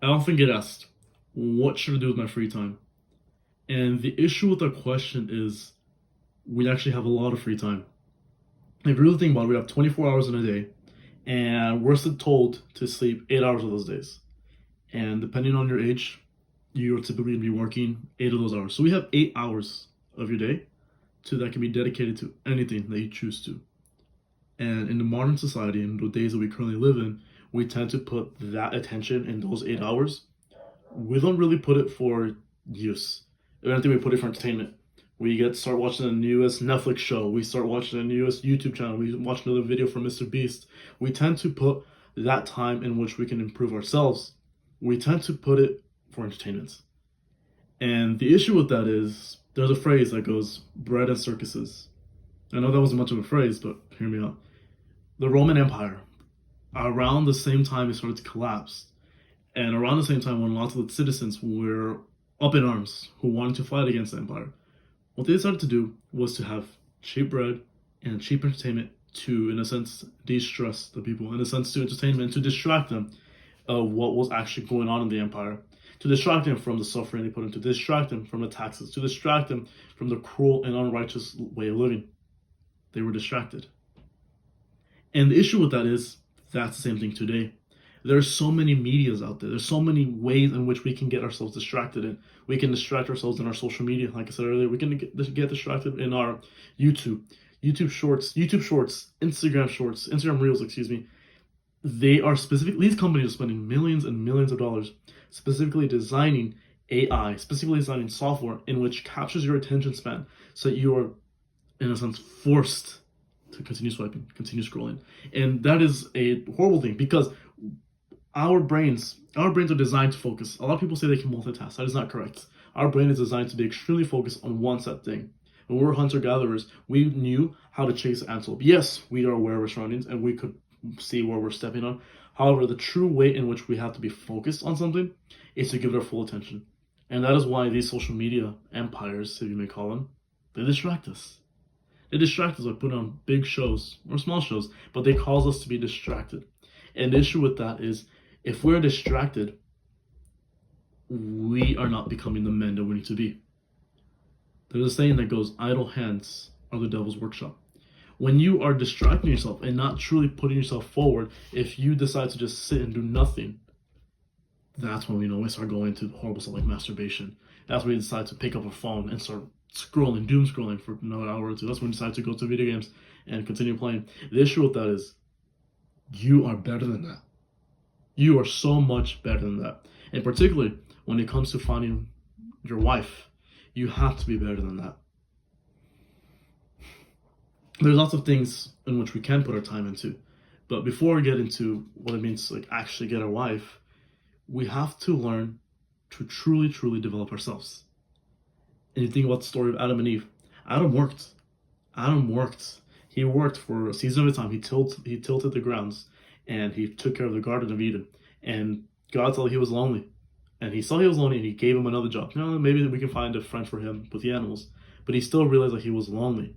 I often get asked, what should I do with my free time? And the issue with that question is we actually have a lot of free time. If you really think about it, we have 24 hours in a day, and we're still told to sleep 8 hours of those days. And depending on your age, you're typically going to be working 8 of those hours. So we have 8 hours of your day that can be dedicated to anything that you choose to. And in the modern society, in the days that we currently live in, we tend to put that attention in those 8 hours. We don't really put it for use. If anything, we put it for entertainment. We start watching the newest Netflix show. We start watching the newest YouTube channel. We watch another video from Mr. Beast. We tend to put that time in which we can improve ourselves. We tend to put it for entertainment. And the issue with that is there's a phrase that goes bread and circuses. I know that wasn't much of a phrase, but hear me out. The Roman Empire, around the same time it started to collapse, and around the same time when lots of the citizens were up in arms who wanted to fight against the empire, what they decided to do was to have cheap bread and cheap entertainment to, in a sense, de-stress the people, in a sense, to entertainment, to distract them of what was actually going on in the empire, to distract them from the suffering they put in, to distract them from the taxes, to distract them from the cruel and unrighteous way of living. They were distracted. And the issue with that is that's the same thing today. There's so many medias out there. There's so many ways in which we can get ourselves distracted in. We can distract ourselves in our social media. Like I said earlier, we can get distracted in our YouTube Shorts, Instagram Reels, excuse me. They are these companies are spending millions and millions of dollars specifically designing AI, specifically designing software in which captures your attention span so that you are, in a sense, forced to continue swiping, continue scrolling. And that is a horrible thing because our brains are designed to focus. A lot of people say they can multitask. That is not correct. Our brain is designed to be extremely focused on one set thing. When we were hunter-gatherers, we knew how to chase antelope. Yes, we are aware of our surroundings and we could see where we're stepping on. However, the true way in which we have to be focused on something is to give it our full attention. And that is why these social media empires, if you may call them, they distract us. They distract us by putting on big shows or small shows, but they cause us to be distracted. And the issue with that is if we're distracted, we are not becoming the men that we need to be. There's a saying that goes, idle hands are the devil's workshop. When you are distracting yourself and not truly putting yourself forward, if you decide to just sit and do nothing, that's when we start going into horrible stuff like masturbation. That's when we decide to pick up a phone and start scrolling, doom scrolling for another hour or two. That's when we decide to go to video games and continue playing. The issue with that is you are better than that. You are so much better than that. And particularly when it comes to finding your wife, you have to be better than that. There's lots of things in which we can put our time into. But before we get into what it means to actually get a wife, we have to learn to truly, truly develop ourselves. And you think about the story of Adam and Eve. Adam worked. He worked for a season at a time. He tilted the grounds and he took care of the Garden of Eden. And God saw he was lonely. And he saw he was lonely and he gave him another job. Maybe we can find a friend for him with the animals. But he still realized that he was lonely.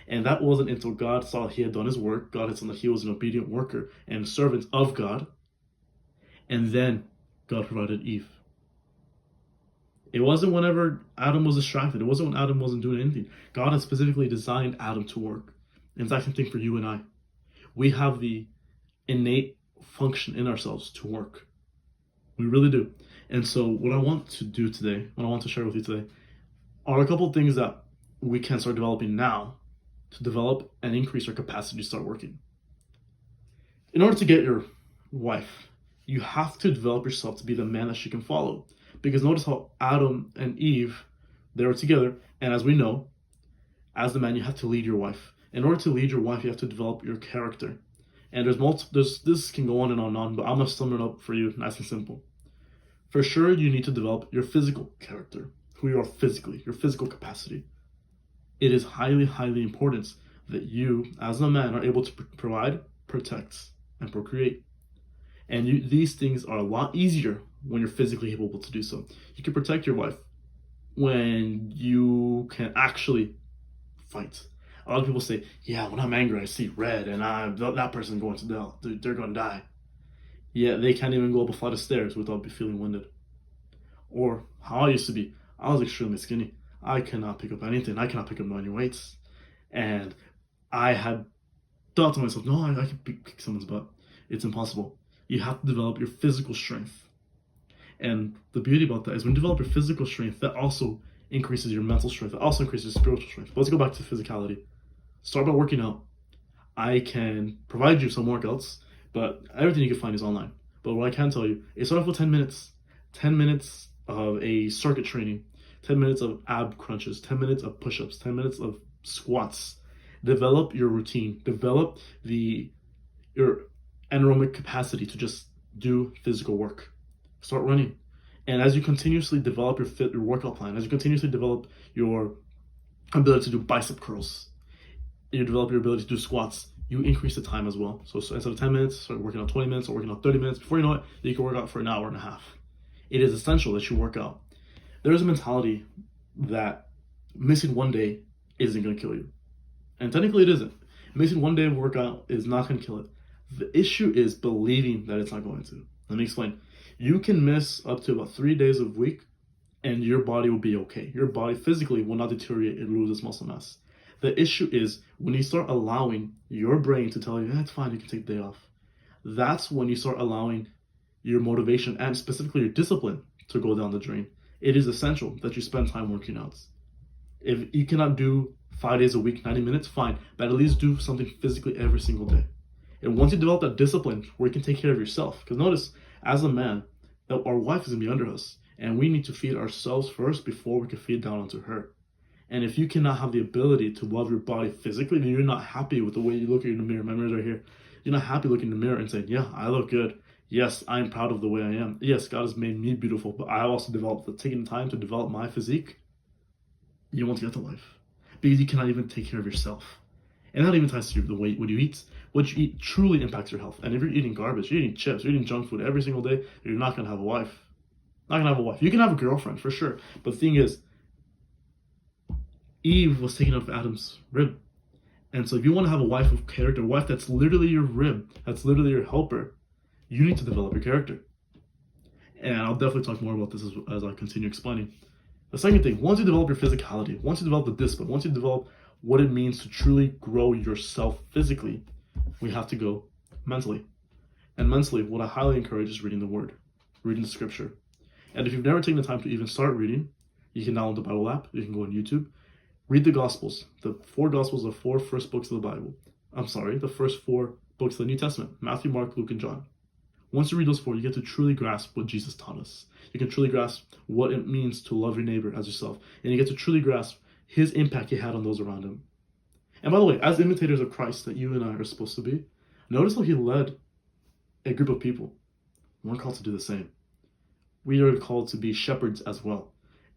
And that wasn't until God saw he had done his work. God had seen that he was an obedient worker and servant of God. And then God provided Eve. It wasn't whenever Adam was distracted. It wasn't when Adam wasn't doing anything. God had specifically designed Adam to work. And it's the same thing for you and I. We have the innate function in ourselves to work. We really do. And so what I want to share with you today, are a couple of things that we can start developing now to develop and increase our capacity to start working. In order to get your wife, you have to develop yourself to be the man that she can follow. Because notice how Adam and Eve, they were together, and as we know, as the man, you have to lead your wife. In order to lead your wife, you have to develop your character. And this can go on and on, but I'm going to sum it up for you nice and simple. For sure, you need to develop your physical character, who you are physically, your physical capacity. It is highly, highly important that you, as a man, are able to provide, protect, and procreate. And these things are a lot easier when you're physically able to do so. You can protect your wife when you can actually fight. A lot of people say, yeah, when I'm angry, I see red, and that person's going to die. They're going to die. yet they can't even go up a flight of stairs without feeling winded. Or how I used to be. I was extremely skinny. I cannot pick up anything. I cannot pick up any weights. And I had thought to myself, no, I can kick someone's butt. It's impossible. You have to develop your physical strength. And the beauty about that is when you develop your physical strength, that also increases your mental strength. It also increases your spiritual strength. But let's go back to physicality. Start by working out. I can provide you some workouts, but everything you can find is online. But what I can tell you is start off with 10 minutes. 10 minutes of a circuit training, 10 minutes of ab crunches, 10 minutes of push-ups, 10 minutes of squats. Develop your routine. Develop your anaerobic capacity to just do physical work. Start running. And as you continuously develop your workout plan, as you continuously develop your ability to do bicep curls, you develop your ability to do squats, you increase the time as well. So instead of 10 minutes, start working out 20 minutes or working out 30 minutes. Before you know it, you can work out for an hour and a half. It is essential that you work out. There is a mentality that missing one day isn't going to kill you. And technically it isn't. Missing one day of workout is not going to kill it. The issue is believing that it's not going to. Let me explain. You can miss up to about 3 days a week and your body will be okay. Your body physically will not deteriorate and lose its muscle mass. The issue is when you start allowing your brain to tell you, it's fine, you can take the day off. That's when you start allowing your motivation and specifically your discipline to go down the drain. It is essential that you spend time working out. If you cannot do 5 days a week, 90 minutes, fine, but at least do something physically every single day. And once you develop that discipline where you can take care of yourself, because notice, as a man, that our wife is going to be under us, and we need to feed ourselves first before we can feed down onto her. And if you cannot have the ability to love your body physically, then you're not happy with the way you look in the mirror. My mirror's right here. You're not happy looking in the mirror and saying, yeah, I look good. Yes, I'm proud of the way I am. Yes, God has made me beautiful, but I also taking the time to develop my physique. You won't get to life because you cannot even take care of yourself. And that even ties to the weight, what you eat. What you eat truly impacts your health. And if you're eating garbage, you're eating chips, you're eating junk food every single day, you're not going to have a wife. Not going to have a wife. You can have a girlfriend, for sure. But the thing is, Eve was taken out of Adam's rib. And so if you want to have a wife of character, a wife that's literally your rib, that's literally your helper, you need to develop your character. And I'll definitely talk more about this as I continue explaining. The second thing, once you develop your physicality, once you develop the discipline, once you develop what it means to truly grow yourself physically, we have to go mentally. And mentally, what I highly encourage is reading the Word, reading the Scripture. And if you've never taken the time to even start reading, you can download the Bible app, you can go on YouTube, read the Gospels, the 4 Gospels, the 4 first books of the Bible. The first 4 books of the New Testament, Matthew, Mark, Luke, and John. Once you read those 4, you get to truly grasp what Jesus taught us. You can truly grasp what it means to love your neighbor as yourself. And you get to truly grasp his impact he had on those around him. And by the way, as imitators of Christ that you and I are supposed to be, notice how he led a group of people. We're called to do the same. We are called to be shepherds as well.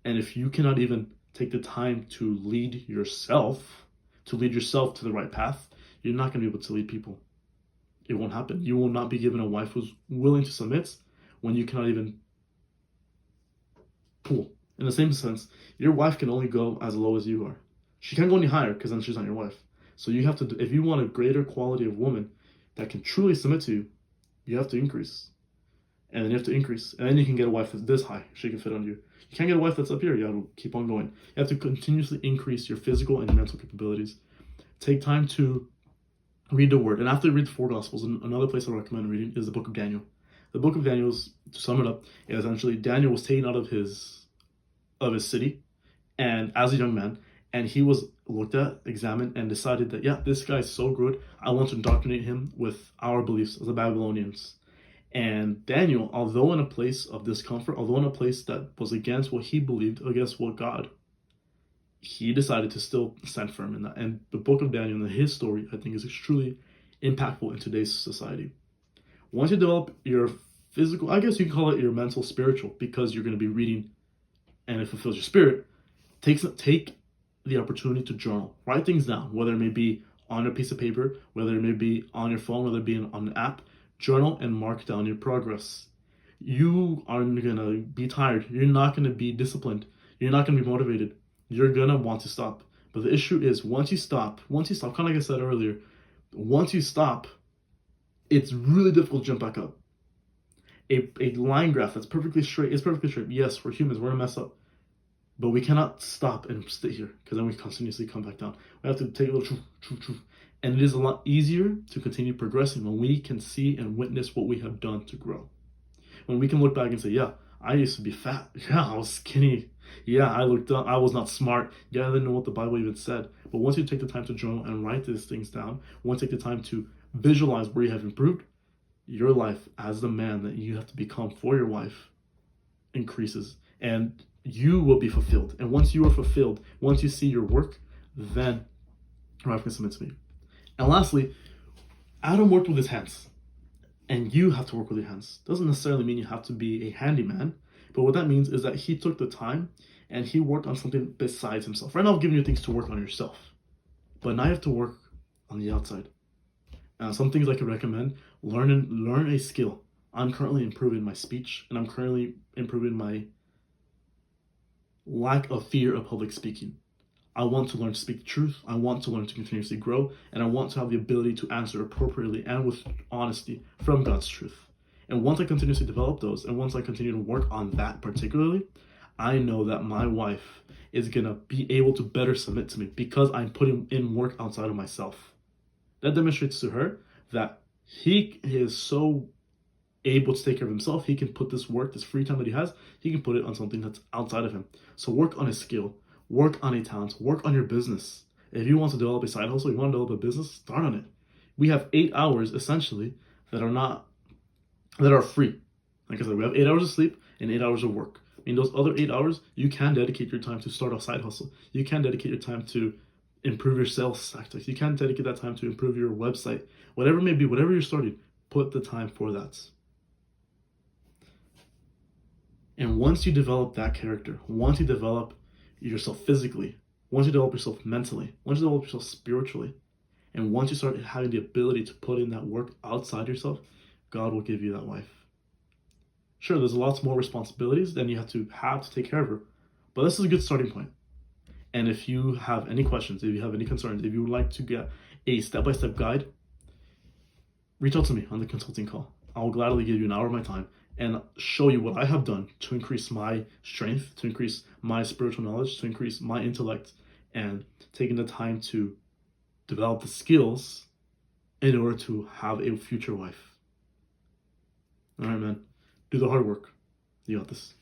And if you cannot even take the time to lead yourself to the right path, you're not going to be able to lead people. It won't happen. You will not be given a wife who's willing to submit when you cannot even pull. In the same sense, your wife can only go as low as you are. She can't go any higher because then she's not your wife. So you have to, if you want a greater quality of woman that can truly submit to you, you have to increase. And then you have to increase. And then you can get a wife that's this high. She can fit on you. You can't get a wife that's up here. You have to keep on going. You have to continuously increase your physical and mental capabilities. Take time to read the Word. And after you read the 4 Gospels, another place I recommend reading is the book of Daniel. The book of Daniel, to sum it up, is essentially Daniel was taken out of his city, and as a young man, and he was looked at, examined, and decided that, yeah, this guy's so good, I want to indoctrinate him with our beliefs as the Babylonians. And Daniel, although in a place of discomfort, although in a place that was against what he believed, against what God, he decided to still stand firm in that. And the book of Daniel and his story, I think, is extremely impactful in today's society. Once you develop your physical, I guess you can call it your mental, spiritual, because you're going to be reading and it fulfills your spirit, take the opportunity to journal. Write things down, whether it may be on a piece of paper, whether it may be on your phone, whether it be on an app. Journal and mark down your progress. You are going to be tired. You're not going to be disciplined. You're not going to be motivated. You're going to want to stop. But the issue is once you stop, kind of like I said earlier, once you stop, it's really difficult to jump back up. A line graph that's perfectly straight is perfectly straight. Yes, we're humans, we're gonna mess up. But we cannot stop and sit here because then we continuously come back down. We have to take a little truth. And it is a lot easier to continue progressing when we can see and witness what we have done to grow. When we can look back and say, yeah, I used to be fat. Yeah, I was skinny. Yeah, I looked up. I was not smart. Yeah, I didn't know what the Bible even said. But once you take the time to journal and write these things down, once you take the time to visualize where you have improved, your life as the man that you have to become for your wife increases. And you will be fulfilled. And once you are fulfilled, once you see your work, then your wife can submit to me. And lastly, Adam worked with his hands. And you have to work with your hands. Doesn't necessarily mean you have to be a handyman, but what that means is that he took the time and he worked on something besides himself. Right now, I'm giving you things to work on yourself, but now you have to work on the outside. Some things I could recommend: learn a skill. I'm currently improving my speech, and I'm currently improving my lack of fear of public speaking. I want to learn to speak the truth. I want to learn to continuously grow, and I want to have the ability to answer appropriately and with honesty from God's truth. And once I continuously develop those, and once I continue to work on that particularly, I know that my wife is going to be able to better submit to me because I'm putting in work outside of myself. That demonstrates to her that he is so able to take care of himself. He can put this work, this free time that he has, he can put it on something that's outside of him. So work on his skill, work on a talent, work on your business. If you want to develop a side hustle, you want to develop a business, start on it. We have 8 hours essentially that are free. Like I said, we have 8 hours of sleep and 8 hours of work. In those other 8 hours, you can dedicate your time to start a side hustle. You can dedicate your time to improve your sales tactics. You can dedicate that time to improve your website. Whatever it may be, whatever you're starting, put the time for that. And once you develop that character, once you develop yourself physically, once you develop yourself mentally, once you develop yourself spiritually, and once you start having the ability to put in that work outside yourself, God will give you that wife. Sure, there's lots more responsibilities than you have to take care of her, but this is a good starting point. And if you have any questions, if you have any concerns, if you would like to get a step-by-step guide, reach out to me on the consulting call. I will gladly give you an hour of my time and show you what I have done to increase my strength, to increase my spiritual knowledge, to increase my intellect, and taking the time to develop the skills in order to have a future wife. All right, man. Do the hard work. You got this.